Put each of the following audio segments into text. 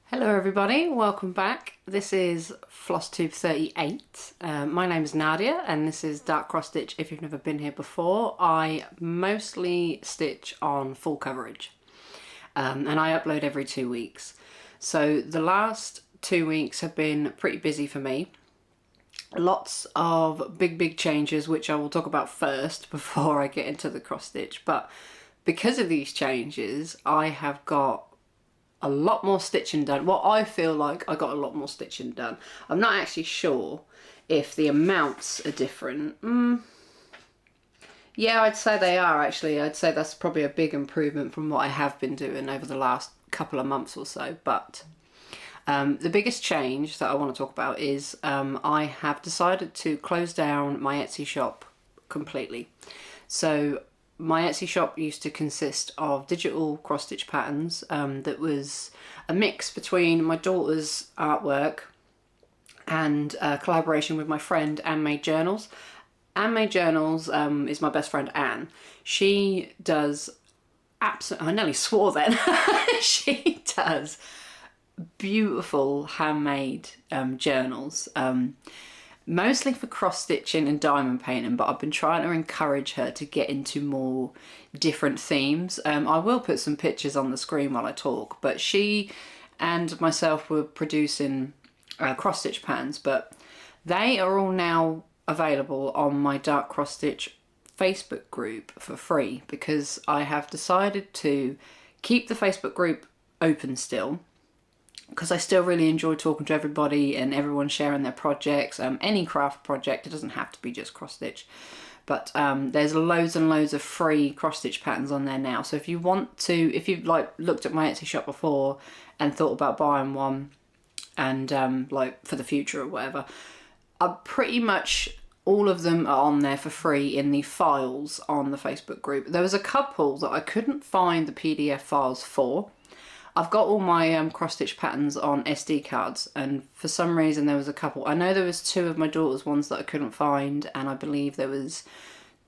Hello everybody, welcome back. This is Flosstube 38. My name is Nadia and this is Darkxstitch if you've never been here before. I mostly stitch on full coverage and I upload every 2 weeks. So the last 2 weeks have been pretty busy for me. Lots of big changes which I will talk about first before I get into the cross stitch, but because of these changes I have got a lot more stitching done. Well, I feel like I got a lot more stitching done. I'm not actually sure if the amounts are different. Yeah, I'd say they are actually. I'd say that's probably a big improvement from what I have been doing over the last couple of months or so. But the biggest change that I want to talk about is I have decided to close down my Etsy shop completely. So my Etsy shop used to consist of digital cross-stitch patterns that was a mix between my daughter's artwork and a collaboration with my friend Annmade Journals. Annmade Journals is my best friend Anne. She does I nearly swore then. She does beautiful handmade journals. Mostly for cross stitching and diamond painting, but I've been trying to encourage her to get into more different themes. I will put some pictures on the screen while I talk, but she and myself were producing cross stitch patterns, but they are all now available on my Darkxstitch Facebook group for free because I have decided to keep the Facebook group open still, because I still really enjoy talking to everybody and everyone sharing their projects, any craft project. It doesn't have to be just cross stitch, but there's loads and loads of free cross stitch patterns on there now. So if you want to, if you've like looked at my Etsy shop before and thought about buying one and like for the future or whatever, pretty much all of them are on there for free in the files on the Facebook group. There was a couple that I couldn't find the PDF files for. I've got all my cross-stitch patterns on SD cards, and for some reason there was a couple. I know there was 2 of my daughter's ones that I couldn't find, and I believe there was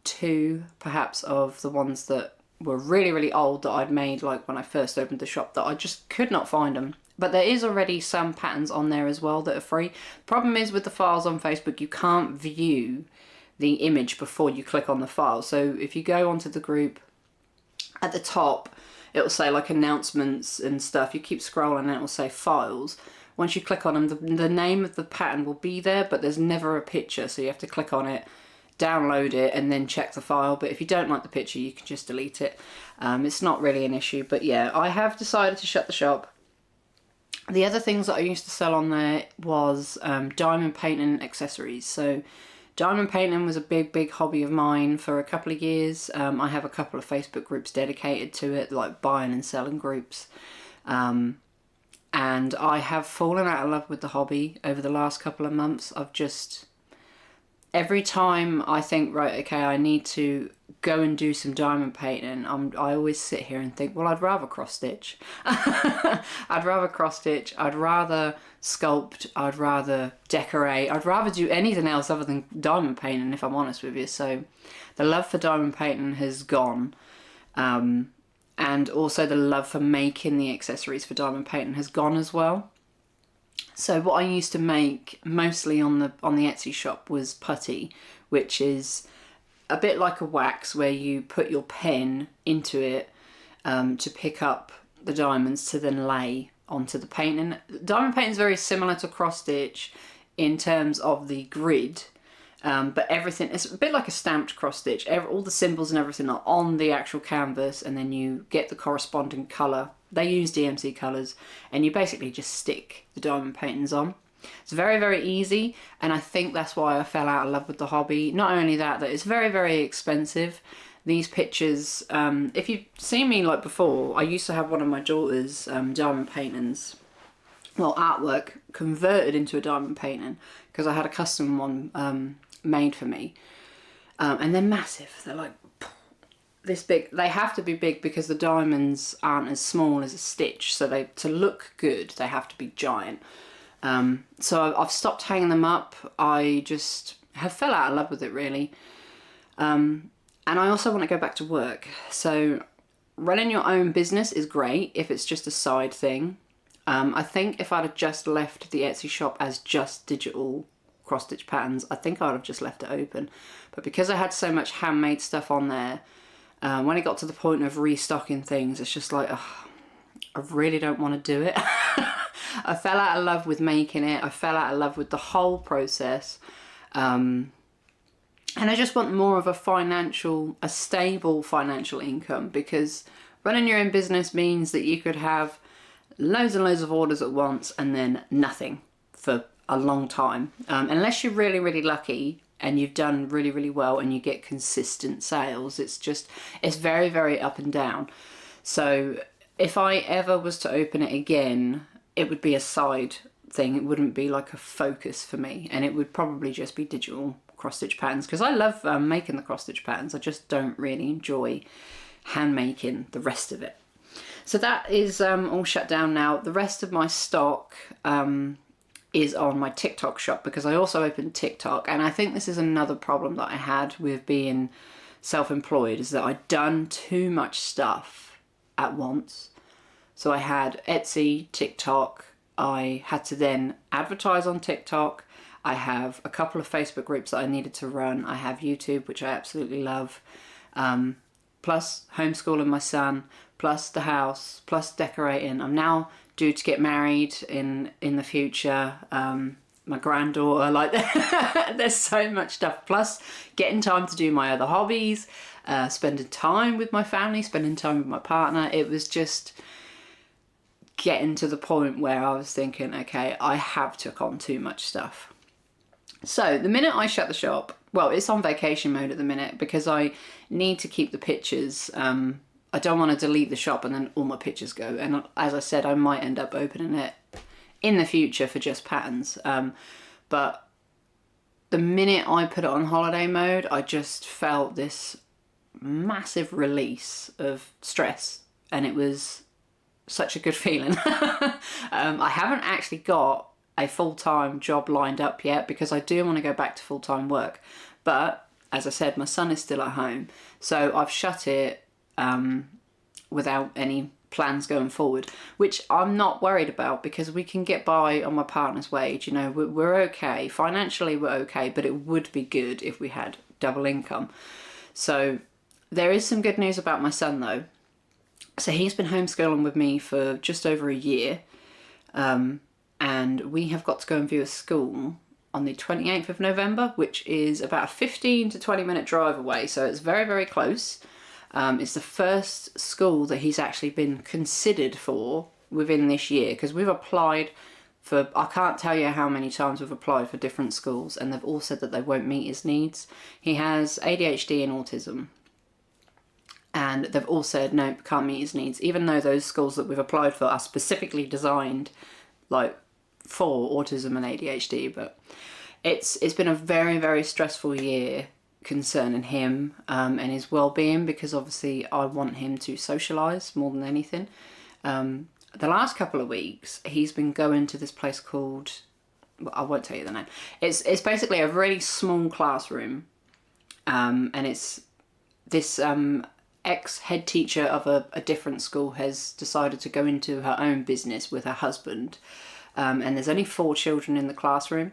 2 perhaps of the ones that were really old that I'd made like when I first opened the shop that I just could not find them. But there is already some patterns on there as well that are free. Problem is with the files on Facebook, you can't view the image before you click on the file. So if you go onto the group, at the top it'll say like announcements and stuff. You keep scrolling and it will say files. Once you click on them, the name of the pattern will be there, but there's never a picture, so you have to click on it, download it, and then check the file. But if you don't like the picture, you can just delete it. It's not really an issue, but yeah, I have decided to shut the shop. The other things that I used to sell on there was diamond painting accessories. So diamond painting was a big hobby of mine for a couple of years. I have a couple of Facebook groups dedicated to it, like buying and selling groups. And I have fallen out of love with the hobby over the last couple of months. I've just, every time I think, right, okay, I need to go and do some diamond painting, I always sit here and think, well, I'd rather cross stitch. I'd rather cross stitch, I'd rather sculpt, I'd rather decorate, I'd rather do anything else other than diamond painting, if I'm honest with you. So the love for diamond painting has gone, and also the love for making the accessories for diamond painting has gone as well. So what I used to make mostly on the Etsy shop was putty, which is a bit like a wax where you put your pen into it to pick up the diamonds to then lay onto the painting. Diamond painting is very similar to cross stitch in terms of the grid, but everything, it's a bit like a stamped cross stitch. All the symbols and everything are on the actual canvas, and then you get the corresponding colour. They use DMC colours, and you basically just stick the diamond paintings on. It's very easy, and I think that's why I fell out of love with the hobby. Not only that it's very expensive. These pictures, if you've seen me like before, I used to have one of my daughter's diamond paintings, well, artwork converted into a diamond painting because I had a custom one made for me, and they're massive. They're like this big. They have to be big because the diamonds aren't as small as a stitch, so to look good they have to be giant. So I've stopped hanging them up. I just have fell out of love with it really, and I also want to go back to work. So running your own business is great if it's just a side thing. I think if I'd have just left the Etsy shop as just digital cross stitch patterns, I think I'd have just left it open. But because I had so much handmade stuff on there, when it got to the point of restocking things, it's just like, ugh, I really don't want to do it. I fell out of love with making it. I fell out of love with the whole process. And I just want more of a stable financial income, because running your own business means that you could have loads and loads of orders at once and then nothing for a long time. Unless you're really, really lucky and you've done really, really well and you get consistent sales. It's very, very up and down. So if I ever was to open it again, it would be a side thing. It wouldn't be like a focus for me, and it would probably just be digital cross stitch patterns, because I love making the cross stitch patterns. I just don't really enjoy hand making the rest of it. So that is all shut down now. The rest of my stock is on my TikTok shop, because I also opened TikTok, and I think this is another problem that I had with being self-employed, is that I'd done too much stuff at once. So I had Etsy, TikTok, I had to then advertise on TikTok, I have a couple of Facebook groups that I needed to run, I have YouTube, which I absolutely love, plus homeschooling my son, plus the house, plus decorating. I'm now due to get married in the future, my granddaughter, like there's so much stuff, plus getting time to do my other hobbies, spending time with my family, spending time with my partner. It was just getting to the point where I was thinking, okay, I have took on too much stuff. So the minute I shut the shop, well, it's on vacation mode at the minute because I need to keep the pictures. I don't want to delete the shop and then all my pictures go. And as I said, I might end up opening it in the future for just patterns. But the minute I put it on holiday mode, I just felt this massive release of stress, and it was such a good feeling. I haven't actually got a full-time job lined up yet, because I do want to go back to full-time work. But as I said, my son is still at home, so I've shut it without any plans going forward, which I'm not worried about, because we can get by on my partner's wage. You know, we're okay financially, we're okay, but it would be good if we had double income. So there is some good news about my son though. So he's been homeschooling with me for just over a year, and we have got to go and view a school on the 28th of November, which is about a 15 to 20 minute drive away, so it's very, very close. It's the first school that he's actually been considered for within this year, because we've applied for, I can't tell you how many times we've applied for different schools, and they've all said that they won't meet his needs. He has ADHD and autism, and they've all said no, can't meet his needs, even though those schools that we've applied for are specifically designed like for autism and ADHD. But it's been a very, very stressful year concerning him and his well-being, because obviously I want him to socialise more than anything. The last couple of weeks he's been going to this place called, well, I won't tell you the name. It's basically a really small classroom, and it's this ex-head teacher of a different school has decided to go into her own business with her husband, and there's only 4 children in the classroom.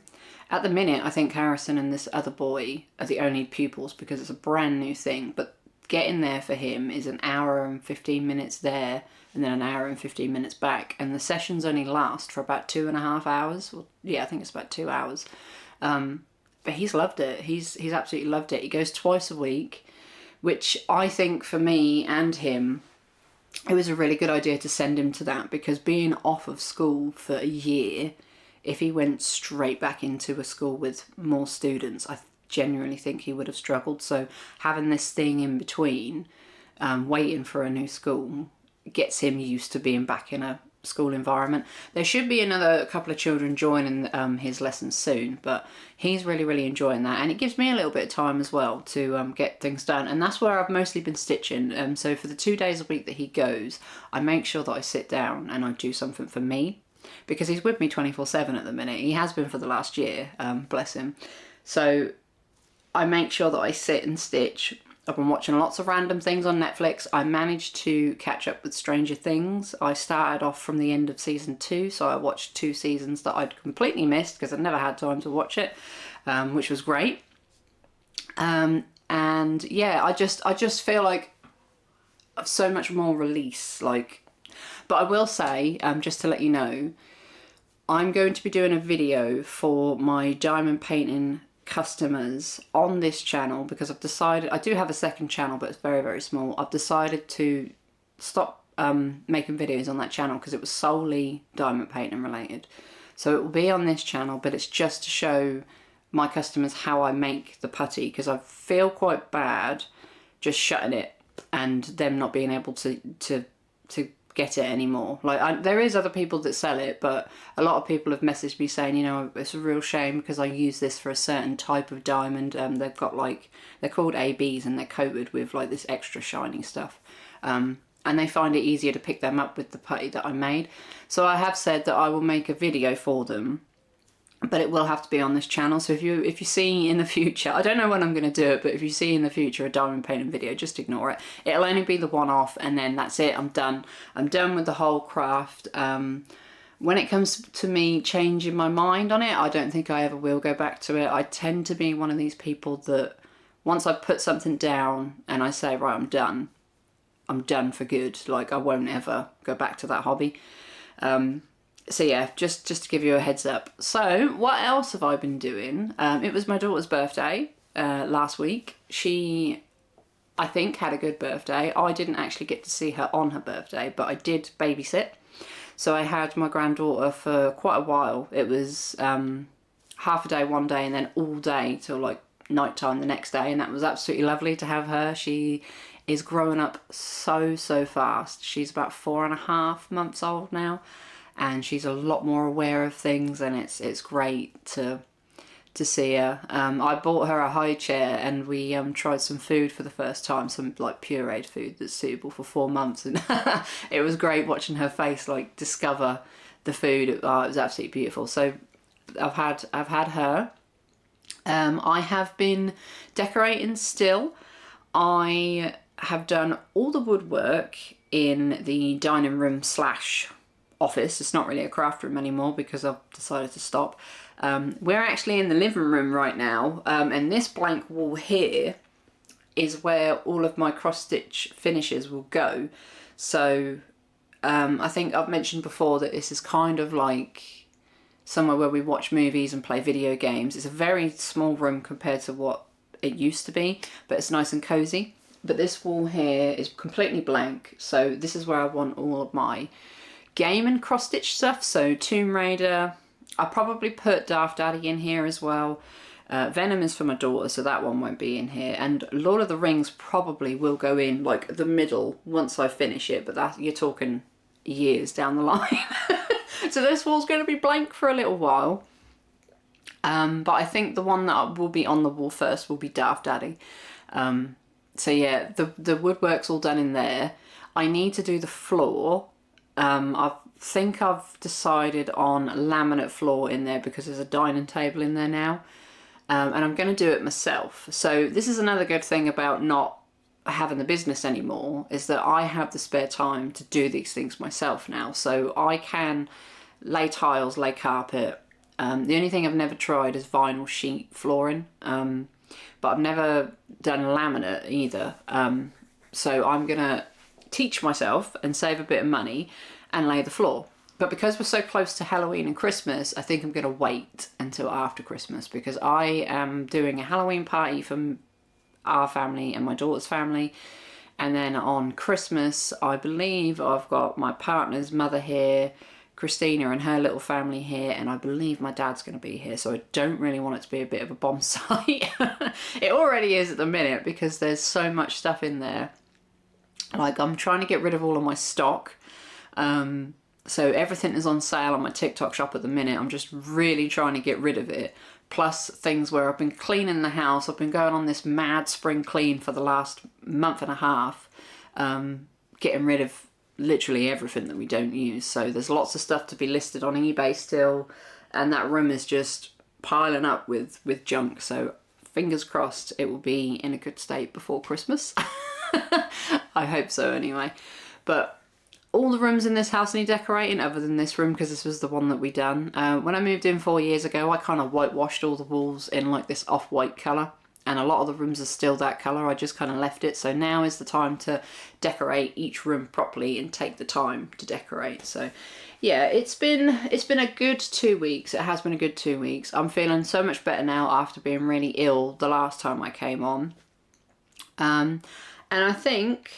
At the minute, I think Harrison and this other boy are the only pupils, because it's a brand new thing, but getting there for him is an hour and 15 minutes there and then an hour and 15 minutes back, and the sessions only last for about 2.5 hours. Well, yeah, I think it's about 2 hours. But he's loved it. He's absolutely loved it. He goes twice a week, which I think for me and him, it was a really good idea to send him to that, because being off of school for a year, if he went straight back into a school with more students, I genuinely think he would have struggled. So having this thing in between, waiting for a new school, gets him used to being back in a school environment. There should be another couple of children joining his lessons soon, but he's really, really enjoying that, and it gives me a little bit of time as well to get things done, and that's where I've mostly been stitching. So for the 2 days a week that he goes, I make sure that I sit down and I do something for me, because he's with me 24/7 at the minute. He has been for the last year, bless him. So I make sure that I sit and stitch I've been watching lots of random things on Netflix. I managed to catch up with Stranger Things. I started off from the end of season 2, so I watched 2 seasons that I'd completely missed because I'd never had time to watch it, which was great. And yeah, I just feel like I've so much more release, like, but I will say, just to let you know, I'm going to be doing a video for my diamond painting customers on this channel because I've decided, I do have a second channel but it's very, very small. I've decided to stop making videos on that channel because it was solely diamond painting related. So it will be on this channel, but it's just to show my customers how I make the putty, because I feel quite bad just shutting it and them not being able to get it anymore. Like, there is other people that sell it, but a lot of people have messaged me saying, you know, it's a real shame because I use this for a certain type of diamond. They've got, like, they're called ABs and they're coated with like this extra shiny stuff. And they find it easier to pick them up with the putty that I made. So I have said that I will make a video for them, but it will have to be on this channel. So if you see in the future, I don't know when I'm going to do it, but if you see in the future a diamond painting video, just ignore it. It'll only be the one-off and then that's it. I'm done. I'm done with the whole craft. When it comes to me changing my mind on it, I don't think I ever will go back to it. I tend to be one of these people that once I put something down and I say, right, I'm done for good. Like, I won't ever go back to that hobby. So yeah, just to give you a heads up. So what else have I been doing? It was my daughter's birthday last week. She, I think, had a good birthday. I didn't actually get to see her on her birthday, but I did babysit. So I had my granddaughter for quite a while. It was half a day one day and then all day till like nighttime the next day, and that was absolutely lovely to have her. She is growing up so fast. She's about 4.5 months old now. And she's a lot more aware of things, and it's great to see her. I bought her a high chair, and we tried some food for the first time, some like pureed food that's suitable for 4 months, and it was great watching her face like discover the food. It was absolutely beautiful. So I've had her. I have been decorating still. I have done all the woodwork in the dining room / office. It's not really a craft room anymore because I've decided to stop. We're actually in the living room right now, and this blank wall here is where all of my cross stitch finishes will go. So I think I've mentioned before that this is kind of like somewhere where we watch movies and play video games. It's a very small room compared to what it used to be, but it's nice and cozy. But this wall here is completely blank, so this is where I want all of my game and cross stitch stuff. So Tomb Raider, I'll probably put Darth Daddy in here as well. Venom is for my daughter, so that one won't be in here. And Lord of the Rings probably will go in like the middle once I finish it, but that, you're talking years down the line. So this wall's going to be blank for a little while. But I think the one that will be on the wall first will be Darth Daddy. So yeah, the woodwork's all done in there. I need to do the floor. I think I've decided on laminate floor in there because there's a dining table in there now, and I'm going to do it myself. So this is another good thing about not having the business anymore, is that I have the spare time to do these things myself now. So I can lay tiles, lay carpet. The only thing I've never tried is vinyl sheet flooring, but I've never done laminate either. So I'm going to teach myself and save a bit of money and lay the floor. But because we're so close to Halloween and Christmas, I think I'm going to wait until after Christmas, because I am doing a Halloween party for our family and my daughter's family, and then on Christmas I believe I've got my partner's mother here, Christina and her little family here, and I believe my dad's going to be here. So I don't really want it to be a bit of a bomb site. It already is at the minute because there's so much stuff in there. Like, I'm trying to get rid of all of my stock. So everything is on sale on my Tik Tok shop at the minute. I'm just really trying to get rid of it. Plus things where I've been cleaning the house. I've been going on this mad spring clean for the last month and a half. Getting rid of literally everything that we don't use. So there's lots of stuff to be listed on eBay still. And that room is just piling up with junk. So fingers crossed it will be in a good state before Christmas. I hope so anyway. But all the rooms in this house need decorating other than this room, because this was the one that we done. When I moved in 4 years ago, I kind of whitewashed all the walls in like this off-white colour, and a lot of the rooms are still that colour. I just kind of left it. So now is the time to decorate each room properly and take the time to decorate. So yeah, it's been a good 2 weeks. It has been a good 2 weeks. I'm feeling so much better now after being really ill the last time I came on. And I think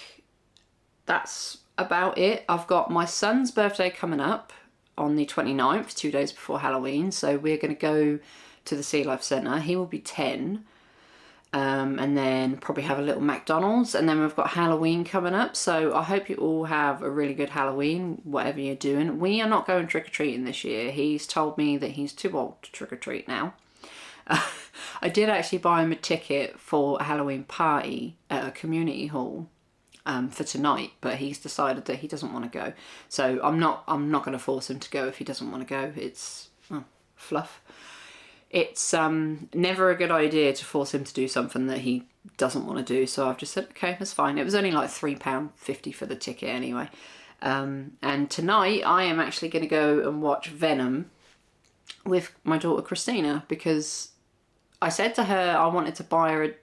that's about it. I've got my son's birthday coming up on the 29th, 2 days before Halloween. So we're going to go to the Sea Life Centre. He will be 10. And then probably have a little McDonald's, and then we've got Halloween coming up. So I hope you all have a really good Halloween, whatever you're doing. We are not going trick-or-treating this year. He's told me that he's too old to trick-or-treat now. I did actually buy him a ticket for a Halloween party at a community hall for tonight, but he's decided that he doesn't want to go. So I'm not going to force him to go if he doesn't want to go. It's fluff. It's never a good idea to force him to do something that he doesn't want to do. So I've just said, okay, that's fine. It was only like £3.50 for the ticket anyway. And tonight I am actually going to go and watch Venom with my daughter Christina, because I said to her I wanted to buy her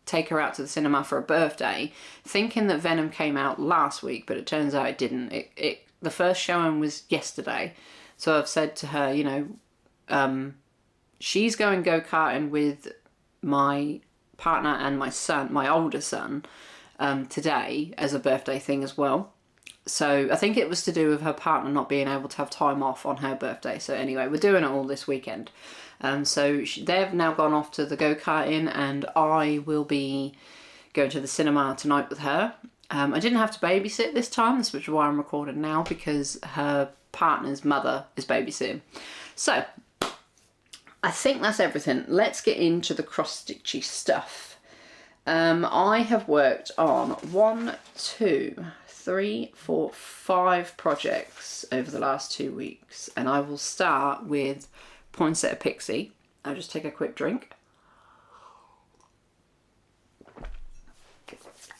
take her out to the cinema for a birthday, thinking that Venom came out last week, but it turns out it didn't. The first showing was yesterday. So I've said to her, you know, she's going go-karting with my partner and my son, my older son, today as a birthday thing as well. So I think it was to do with her partner not being able to have time off on her birthday. So anyway, we're doing it all this weekend. So they've now gone off to the go-karting, and I will be going to the cinema tonight with her. I didn't have to babysit this time, which is why I'm recording now, because her partner's mother is babysitting. So I think that's everything. Let's get into the cross-stitchy stuff. I have worked on 1, 2, 3, 4, 5 projects over the last 2 weeks, and I will start with Poinsettia Pixie. I'll just take a quick drink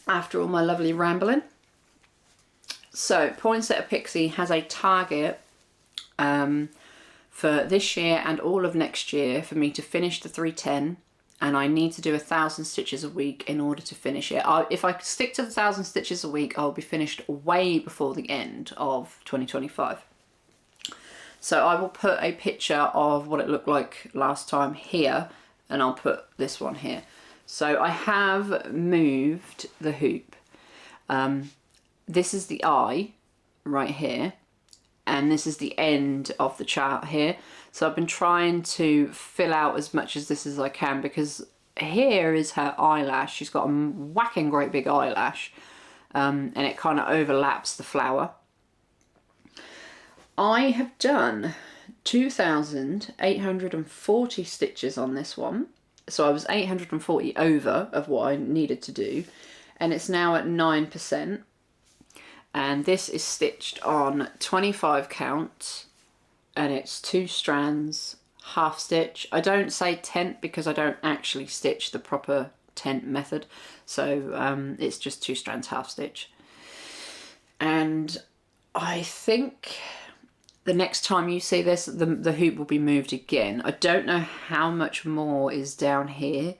after all my lovely rambling. So Poinsettia Pixie has a target for this year and all of next year for me to finish the 310, and I need to do 1,000 stitches a week in order to finish it. If I stick to the 1,000 stitches a week, I'll be finished way before the end of 2025. So I will put a picture of what it looked like last time here, and I'll put this one here. So I have moved the hoop. This is the eye right here, and this is the end of the chart here. So I've been trying to fill out as much of this as I can, because here is her eyelash. She's got a whacking great big eyelash, and it kind of overlaps the flower. I have done 2,840 stitches on this one. So I was 840 over of what I needed to do, and it's now at 9%. And this is stitched on 25 count, and it's 2 strands, half stitch. I don't say tent because I don't actually stitch the proper tent method. So it's just 2 strands, half stitch. And I think the next time you see this, the hoop will be moved again. I don't know how much more is down here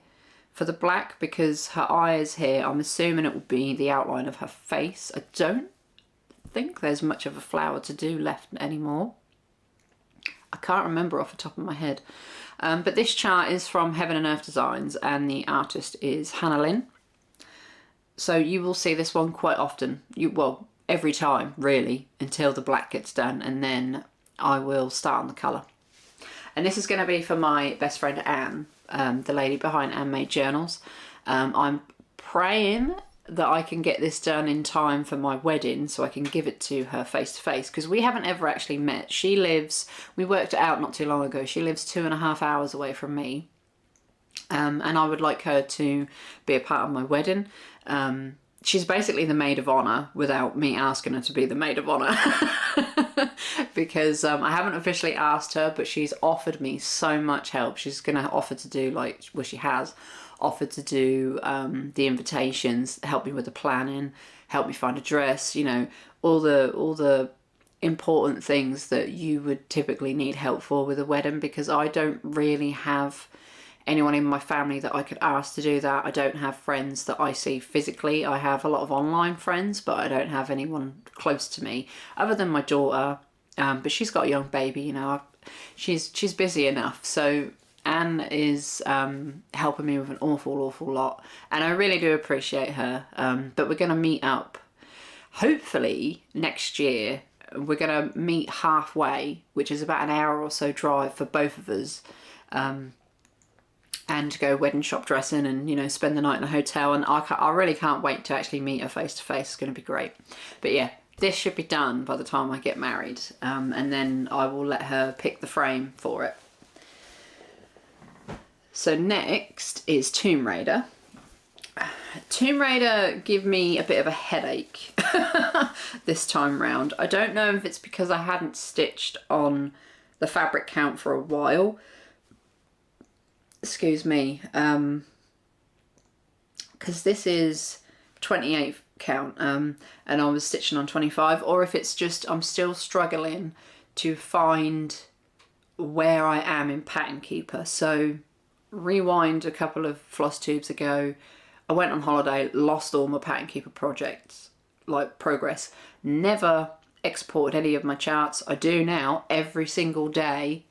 for the black, because her eye is here. I'm assuming it will be the outline of her face. I don't think there's much of a flower to do left anymore. I can't remember off the top of my head. But this chart is from Heaven and Earth Designs, and the artist is Hannah Lynn. So you will see this one quite often. Well, every time really, until the black gets done, and then I will start on the colour. And this is going to be for my best friend Anne, the lady behind Annmade Journals. I'm praying that I can get this done in time for my wedding so I can give it to her face to face, because we haven't ever actually met. She lives, we worked it out not too long ago, she lives 2.5 hours away from me, and I would like her to be a part of my wedding. she's basically the maid of honor without me asking her to be the maid of honor. Because I haven't officially asked her, but she's offered me so much help. She's going to offer to do, like, well, she has offered to do the invitations, help me with the planning, help me find a dress, you know, all the important things that you would typically need help for with a wedding, because I don't really have anyone in my family that I could ask to do that. I don't have friends that I see physically. I have a lot of online friends, but I don't have anyone close to me other than my daughter. But she's got a young baby, you know. She's busy enough. So Anne is helping me with an awful lot, and I really do appreciate her. But we're going to meet up hopefully next year. We're going to meet halfway, which is about an hour or so drive for both of us. And go wedding shop dressing and, you know, spend the night in a hotel. And I really can't wait to actually meet her face to face. It's going to be great. But yeah, this should be done by the time I get married. And then I will let her pick the frame for it. So next is Tomb Raider. Tomb Raider give me a bit of a headache this time round. I don't know if it's because I hadn't stitched on the fabric count for a while. Excuse me, because this is 28 count, and I was stitching on 25, or if it's just I'm still struggling to find where I am in Pattern Keeper. So rewind a couple of floss tubes ago, I went on holiday, lost all my Pattern Keeper projects, like progress, never exported any of my charts. I do now every single day.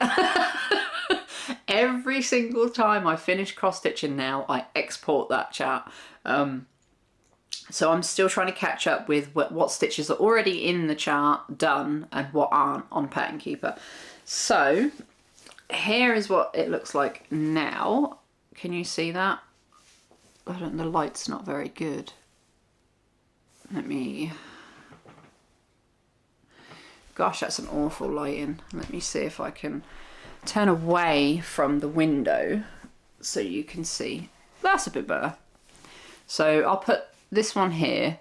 Every single time I finish cross stitching now, I export that chart. So I'm still trying to catch up with what stitches are already in the chart done and what aren't on Pattern Keeper. So here is what it looks like now. Can you see that? The light's not very good. Let me... Gosh, that's an awful lighting. Let me see if I can turn away from the window so you can see. That's a bit better. So I'll put this one here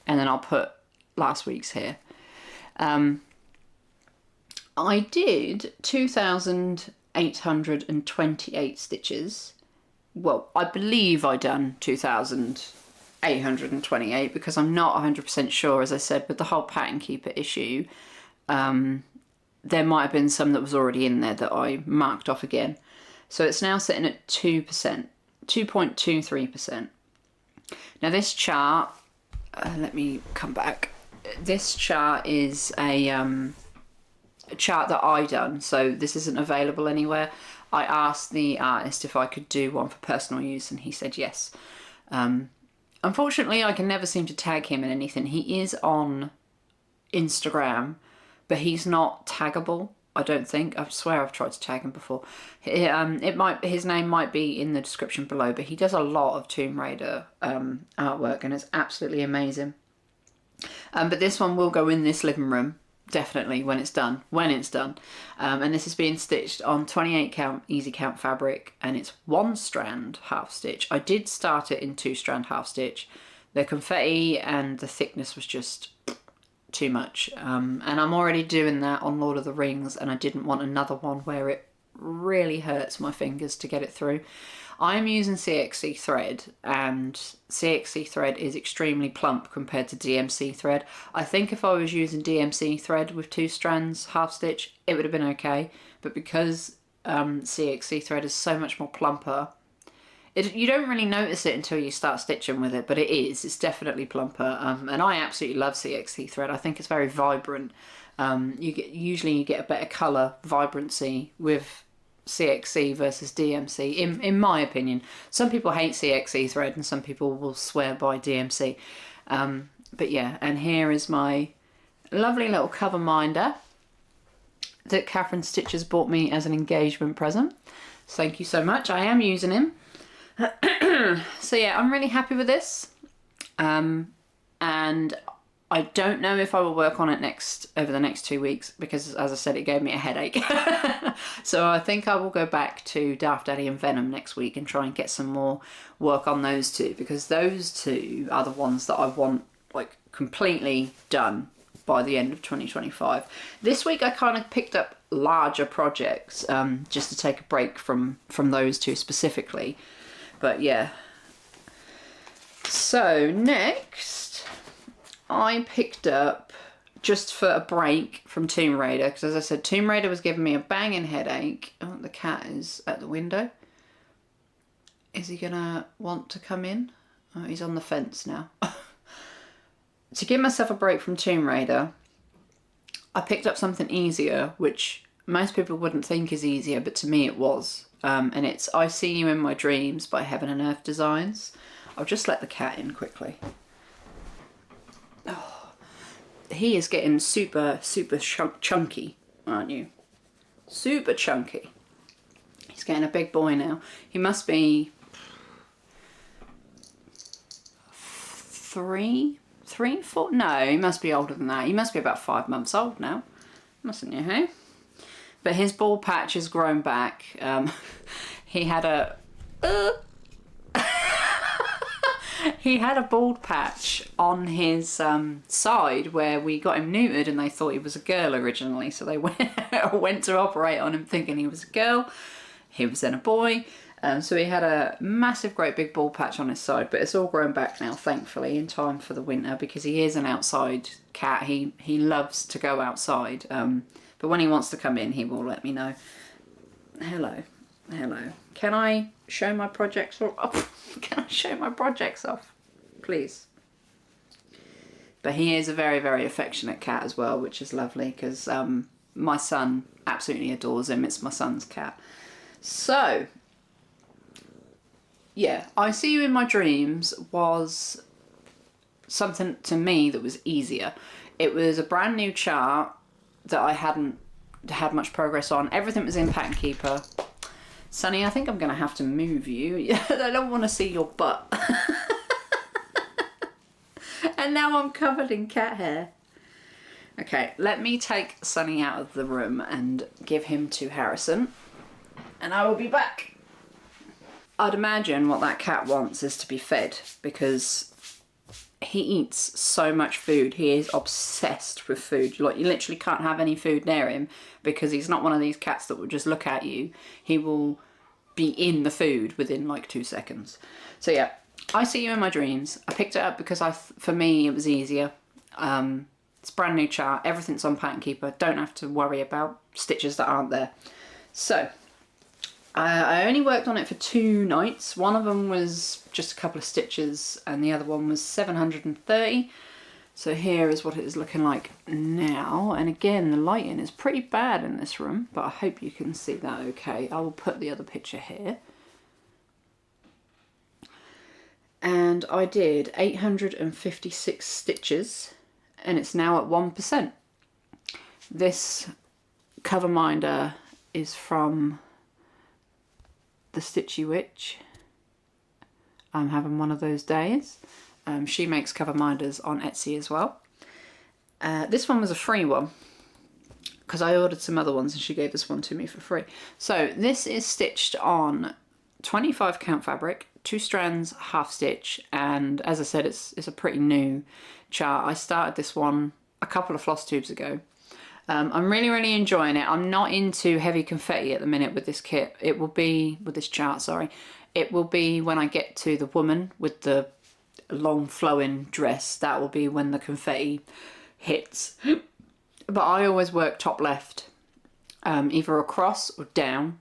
and then I'll put last week's here. I did 2,828 stitches. Well, I believe I done 2,828 because I'm not 100% sure, as I said, with the whole Pattern Keeper issue. There might have been some that was already in there that I marked off again. So it's now sitting at 2%, 2.23%. Now this chart, let me come back. This chart is a chart that I done, so this isn't available anywhere. I asked the artist if I could do one for personal use and he said yes. Unfortunately, I can never seem to tag him in anything. He is on Instagram, but he's not taggable, I don't think. I swear I've tried to tag him before. His name might be in the description below, but he does a lot of Tomb Raider artwork and it's absolutely amazing. But this one will go in this living room, definitely, when it's done. And this is being stitched on 28 count easy count fabric, and it's 1 strand half stitch. I did start it in 2 strand half stitch. The confetti and the thickness was just too much, and I'm already doing that on Lord of the Rings, and I didn't want another one where it really hurts my fingers to get it through. I'm using CXC thread, and CXC thread is extremely plump compared to DMC thread. I think if I was using DMC thread with 2 strands half stitch, it would have been okay, but because CXC thread is so much more plumper, you don't really notice it until you start stitching with it, but it's definitely plumper. And I absolutely love CXC thread. I think it's very vibrant. Usually you get a better colour vibrancy with CXC versus DMC, in my opinion. Some people hate CXC thread and some people will swear by DMC. But yeah, and here is my lovely little cover minder that Catherine Stitches bought me as an engagement present. So thank you so much. I am using him. So yeah, I'm really happy with this, and I don't know if I will work on it over the next 2 weeks because, as I said, it gave me a headache. So I think I will go back to Darth Daddy and Venom next week and try and get some more work on those two, because those two are the ones that I want like completely done by the end of 2025. This week I kind of picked up larger projects just to take a break from those two specifically. But yeah. So next I picked up, just for a break from Tomb Raider, because as I said, Tomb Raider was giving me a banging headache. Oh, the cat is at the window. Is he gonna want to come in? Oh, he's on the fence now. To give myself a break from Tomb Raider, I picked up something easier, which most people wouldn't think is easier, but to me it was. And it's I See You in My Dreams by Heaven and Earth Designs. I'll just let the cat in quickly. Oh, he is getting super chunky, aren't you? Super chunky. He's getting a big boy now. He must be 3, 4? No, he must be older than that. He must be about 5 months old now, mustn't you, hey? But his bald patch has grown back. He had a... he had a bald patch on his side where we got him neutered, and they thought he was a girl originally. So they went to operate on him thinking he was a girl. He was then a boy. So he had a massive, great big bald patch on his side, but it's all grown back now, thankfully, in time for the winter, because he is an outside cat. He loves to go outside. But when he wants to come in, he will let me know. Hello. Hello. Can I show my projects off? Can I show my projects off? Please. But he is a very, very affectionate cat as well, which is lovely, because my son absolutely adores him. It's my son's cat. So, yeah, I See You in My Dreams was something to me that was easier. It was a brand new chart that I hadn't had much progress on. Everything was in Pattern Keeper. Sonny, I think I'm going to have to move you. I don't want to see your butt. And now I'm covered in cat hair. Okay, let me take Sonny out of the room and give him to Harrison. And I will be back. I'd imagine what that cat wants is to be fed, because he eats so much food. He is obsessed with food. Like, you literally can't have any food near him, because he's not one of these cats that will just look at you. He will be in the food within like 2 seconds. So yeah, I See You in My Dreams. I picked it up because for me it was easier. It's a brand new chart. Everything's on Pattern Keeper. Don't have to worry about stitches that aren't there. So I only worked on it for 2 nights. One of them was just a couple of stitches and the other one was 730. So here is what it is looking like now. And again, the lighting is pretty bad in this room, but I hope you can see that okay. I will put the other picture here. And I did 856 stitches and it's now at 1%. This cover minder is from the Stitchy Witch. I'm having one of those days. She makes cover minders on Etsy as well. This one was a free one because I ordered some other ones and she gave this one to me for free. So this is stitched on 25 count fabric, 2 strands, half stitch, and as I said, it's a pretty new chart. I started this one a couple of floss tubes ago. I'm really enjoying it. I'm not into heavy confetti at the minute with this kit. It will be, with this chart, sorry. It will be when I get to the woman with the long flowing dress. That will be when the confetti hits. But I always work top left, either across or down.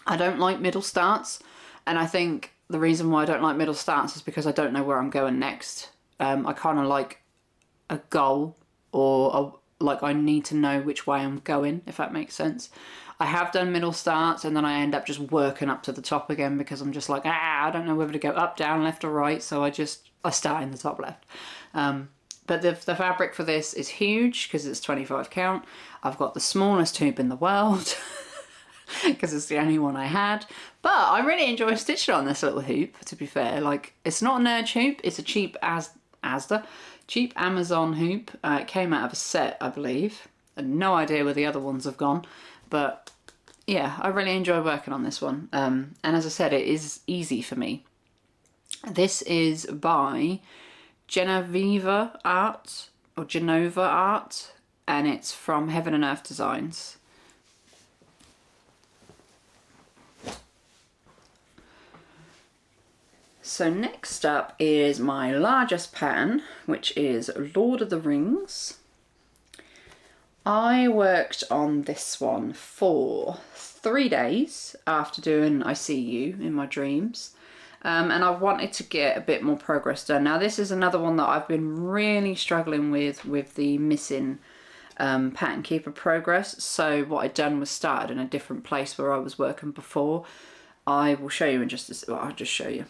I don't like middle starts, and I think the reason why I don't like middle starts is because I don't know where I'm going next. I kind of like a goal, or like I need to know which way I'm going, if that makes sense. I have done middle starts and then I end up just working up to the top again because I'm just like, I don't know whether to go up, down, left or right, so I start in the top left. But the fabric for this is huge because it's 25 count. I've got the smallest hoop in the world because it's the only one I had. But I really enjoy stitching on this little hoop, to be fair. Like, it's not an urge hoop, it's a cheap Asda. Cheap Amazon hoop. It came out of a set, I believe. No idea where the other ones have gone, but yeah, I really enjoy working on this one. And as I said, it is easy for me. This is by Genova Art, and it's from Heaven and Earth Designs. So next up is my largest pattern, which is Lord of the Rings. I worked on this one for 3 days after doing I See You in my dreams. And I wanted to get a bit more progress done. Now this is another one that I've been really struggling with the missing pattern keeper progress. So what I'd done was started in a different place where I was working before. I will show you in just a, well, I'll just show you.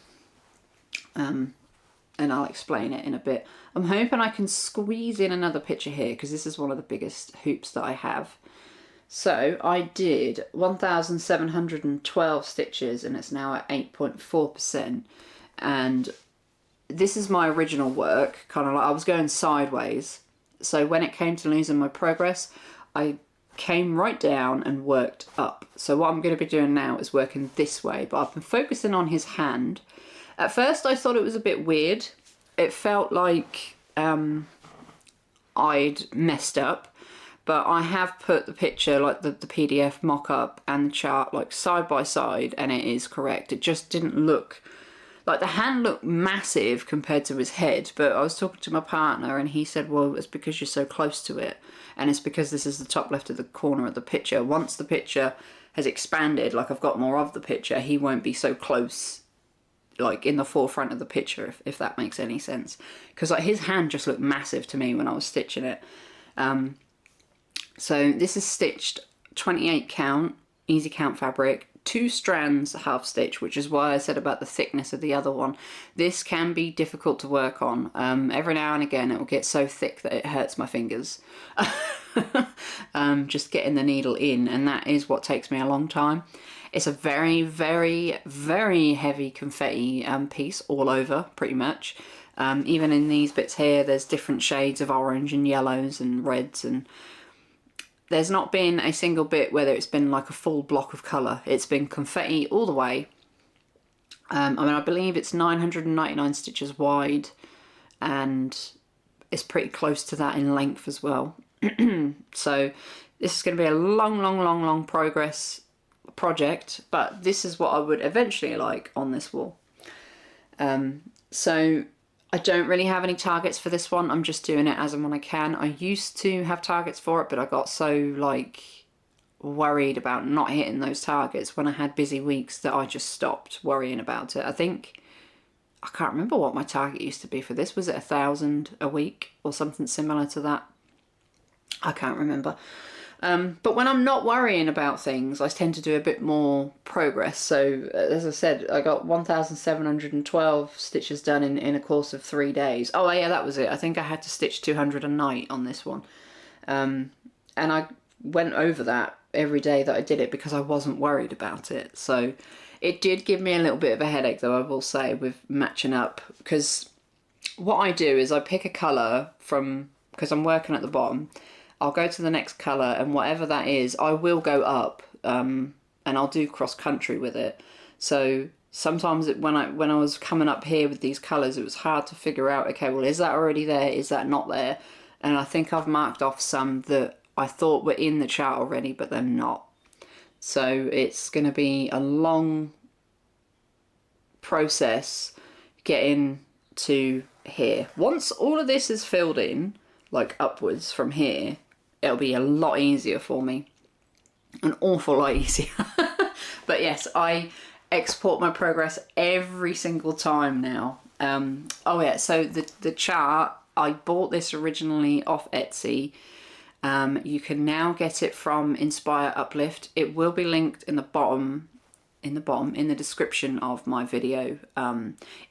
And I'll explain it in a bit. I'm hoping I can squeeze in another picture here because this is one of the biggest hoops that I have. So I did 1,712 stitches and it's now at 8.4%. And this is my original work, kind of like I was going sideways. So when it came to losing my progress, I came right down and worked up. So what I'm going to be doing now is working this way, but I've been focusing on his hand. At first I thought it was a bit weird. It felt like I'd messed up, but I have put the picture, like the PDF mock-up and the chart, like side by side, and it is correct. It just didn't look, like the hand looked massive compared to his head, but I was talking to my partner and he said, well, it's because you're so close to it, and it's because this is the top left of the corner of the picture. Once the picture has expanded, like I've got more of the picture, he won't be so close, like in the forefront of the picture, if that makes any sense, because like his hand just looked massive to me when I was stitching it. So this is stitched 28 count, easy count fabric, 2 strands half stitch, which is why I said about the thickness of the other one. This can be difficult to work on. Every now and again it will get so thick that it hurts my fingers. Just getting the needle in, and that is what takes me a long time. It's a very, very, very heavy confetti piece all over, pretty much. Even in these bits here, there's different shades of orange and yellows and reds, and there's not been a single bit whether it's been like a full block of colour. It's been confetti all the way. I mean, I believe it's 999 stitches wide, and it's pretty close to that in length as well. So this is going to be a long project, but this is what I would eventually like on this wall. So I don't really have any targets for this one. I'm just doing it as and when I can. I used to have targets for it, but I got so like worried about not hitting those targets when I had busy weeks that I just stopped worrying about it. I can't remember what my target used to be for this. Was it 1,000 a week or something similar to that? I can't remember. But when I'm not worrying about things, I tend to do a bit more progress. So as I said, I got 1,712 stitches done in a course of 3 days. Oh yeah, that was it. I think I had to stitch 200 a night on this one. And I went over that every day that I did it because I wasn't worried about it. So it did give me a little bit of a headache, though, I will say, with matching up. Because what I do is I pick a colour from, because I'm working at the bottom, I'll go to the next colour, and whatever that is, I will go up, and I'll do cross country with it. So sometimes when I was coming up here with these colours, it was hard to figure out, okay, well, is that already there? Is that not there? And I think I've marked off some that I thought were in the chart already, but they're not. So it's going to be a long process getting to here. Once all of this is filled in, like upwards from here, it'll be a lot easier for me. An awful lot easier. But yes, I export my progress every single time now. Oh yeah, so the chart, I bought this originally off Etsy. You can now get it from Inspire Uplift. It will be linked in the description of my video,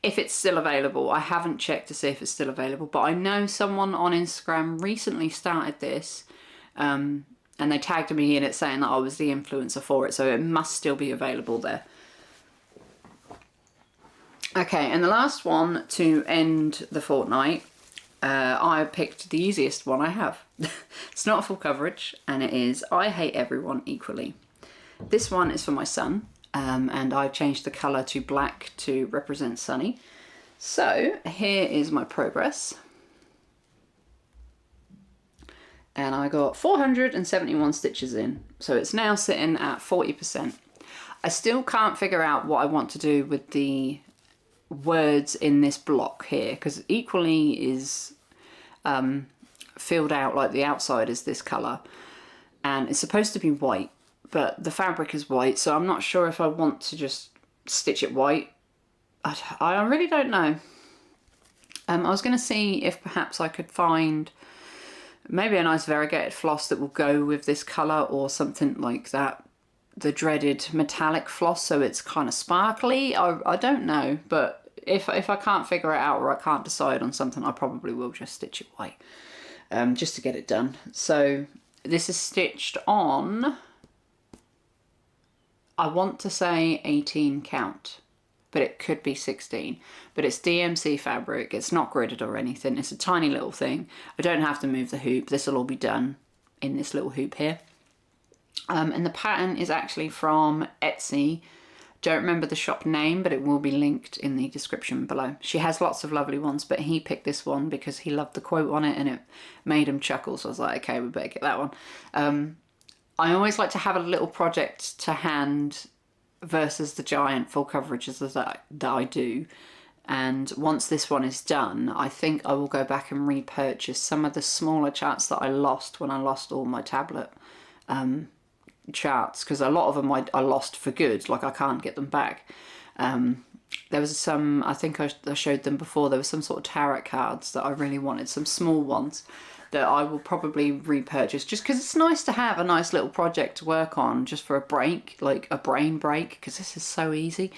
if it's still available. I haven't checked to see if it's still available, but I know someone on Instagram recently started this, and they tagged me in it saying that I was the influencer for it, so it must still be available there. Okay, and the last one to end the fortnight, I picked the easiest one I have. It's not a full coverage, and it is I Hate Everyone Equally. This one is for my son, and I've changed the colour to black to represent Sunny. So here is my progress. And I got 471 stitches in, so it's now sitting at 40%. I still can't figure out what I want to do with the words in this block here, because equally is filled out like the outside is this colour, and it's supposed to be white, but the fabric is white, so I'm not sure if I want to just stitch it white. I really don't know. I was going to see if perhaps I could find maybe a nice variegated floss that will go with this colour, or something like that, the dreaded metallic floss, so it's kind of sparkly. I don't know, but if I can't figure it out, or I can't decide on something, I probably will just stitch it white, just to get it done. So this is stitched on, I want to say 18 count, but it could be 16. But it's DMC fabric, it's not gridded or anything, it's a tiny little thing. I don't have to move the hoop, this will all be done in this little hoop here. And the pattern is actually from Etsy. Don't remember the shop name, but it will be linked in the description below. She has lots of lovely ones, but he picked this one because he loved the quote on it and it made him chuckle, so I was like, okay, we better get that one. I always like to have a little project to hand versus the giant full coverages that I do. And once this one is done, I think I will go back and repurchase some of the smaller charts that I lost when I lost all my tablet charts, because a lot of them I lost for good, like I can't get them back. There was some, I think I showed them before, there was some sort of tarot cards that I really wanted, some small ones that I will probably repurchase, just because it's nice to have a nice little project to work on just for a break, like a brain break, because this is so easy.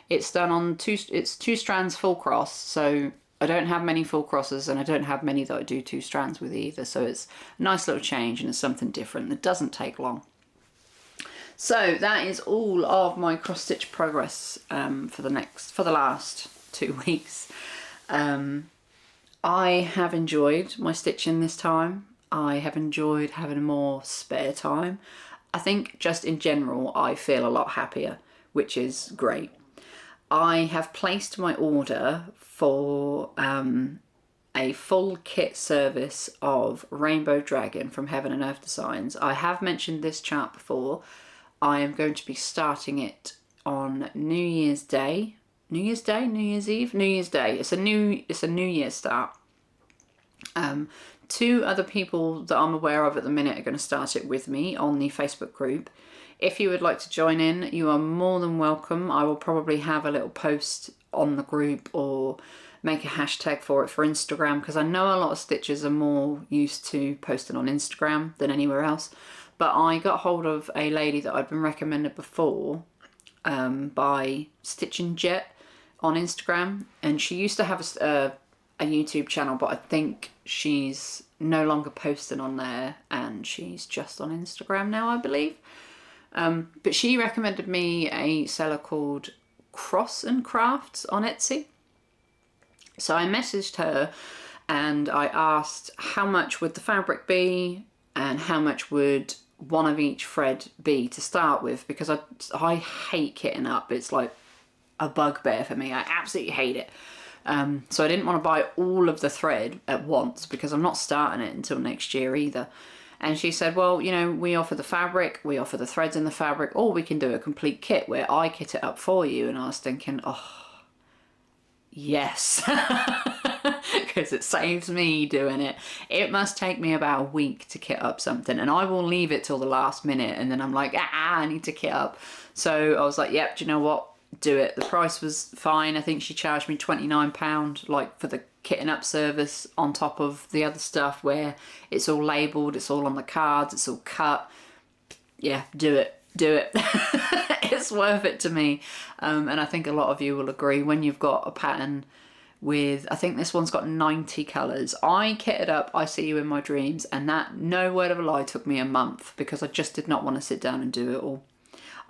It's done on it's 2 strands full cross, so I don't have many full crosses and I don't have many that I do 2 strands with either, so it's a nice little change and it's something different that doesn't take long. So that is all of my cross stitch progress for the last 2 weeks. I have enjoyed my stitching this time. I have enjoyed having more spare time. I think just in general I feel a lot happier, which is great. I have placed my order for a full kit service of Rainbow Dragon from Heaven and Earth Designs. I have mentioned this chart before. I am going to be starting it on New Year's Day. New Year's Day? New Year's Eve? New Year's Day. It's a New Year start. 2 other people that I'm aware of at the minute are going to start it with me on the Facebook group. If you would like to join in, you are more than welcome. I will probably have a little post on the group or make a hashtag for it for Instagram, because I know a lot of stitchers are more used to posting on Instagram than anywhere else. But I got hold of a lady that I'd been recommended before by Stitching Jet on Instagram, and she used to have a YouTube channel, but I think she's no longer posting on there and she's just on Instagram now, I believe. But she recommended me a seller called Cross and Crafts on Etsy. So I messaged her and I asked how much would the fabric be and how much would one of each thread be to start with, because I hate kitting up. It's like a bugbear for me. I absolutely hate it. So I didn't want to buy all of the thread at once because I'm not starting it until next year either. And she said, well, you know, we offer the fabric, we offer the threads in the fabric, or we can do a complete kit where I kit it up for you. And I was thinking, oh, yes, because it saves me doing it. It must take me about a week to kit up something, and I will leave it till the last minute, and then I'm like, I need to kit up. So I was like, yep, do you know what? Do it. The price was fine. I think she charged me £29 like for the kitting up service on top of the other stuff where it's all labelled, it's all on the cards, it's all cut. Yeah, do it. It's worth it to me. And I think a lot of you will agree when you've got a pattern with, I think this one's got 90 colours. I kitted up I See You in My Dreams, and that, no word of a lie, took me a month because I just did not want to sit down and do it all.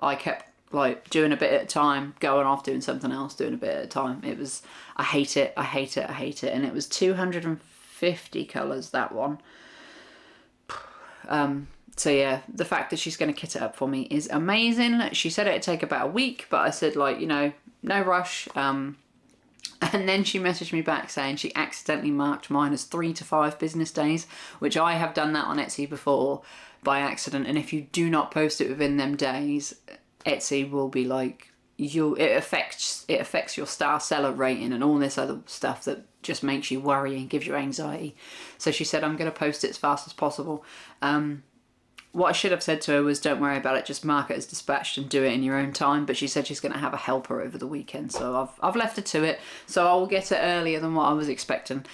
I kept like doing a bit at a time, going off doing something else, doing a bit at a time. It was, I hate it, I hate it, I hate it. And it was 250 colours, that one. So yeah, the fact that she's going to kit it up for me is amazing. She said it'd take about a week, but I said, like, you know, no rush. And then she messaged me back saying she accidentally marked mine as 3 to 5 business days, which I have done that on Etsy before by accident. And if you do not post it within them days, Etsy will be like, it affects your star seller rating and all this other stuff that just makes you worry and gives you anxiety. So she said, I'm going to post it as fast as possible. What I should have said to her was, don't worry about it, just mark it as dispatched and do it in your own time. But she said she's going to have a helper over the weekend, so I've left her to it. So I will get it earlier than what I was expecting.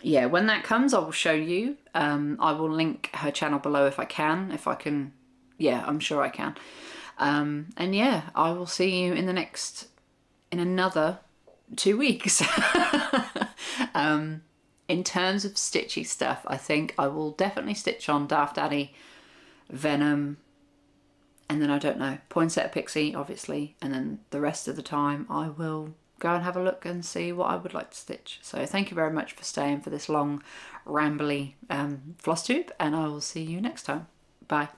Yeah, when that comes, I will show you. I will link her channel below if I can. Yeah, I'm sure I can. And yeah, I will see you in another 2 weeks. In terms of stitchy stuff, I think I will definitely stitch on Darth Daddy, Venom, and then I don't know, Poinsettia Pixie, obviously, and then the rest of the time I will go and have a look and see what I would like to stitch. So thank you very much for staying for this long, rambly floss tube, and I will see you next time. Bye.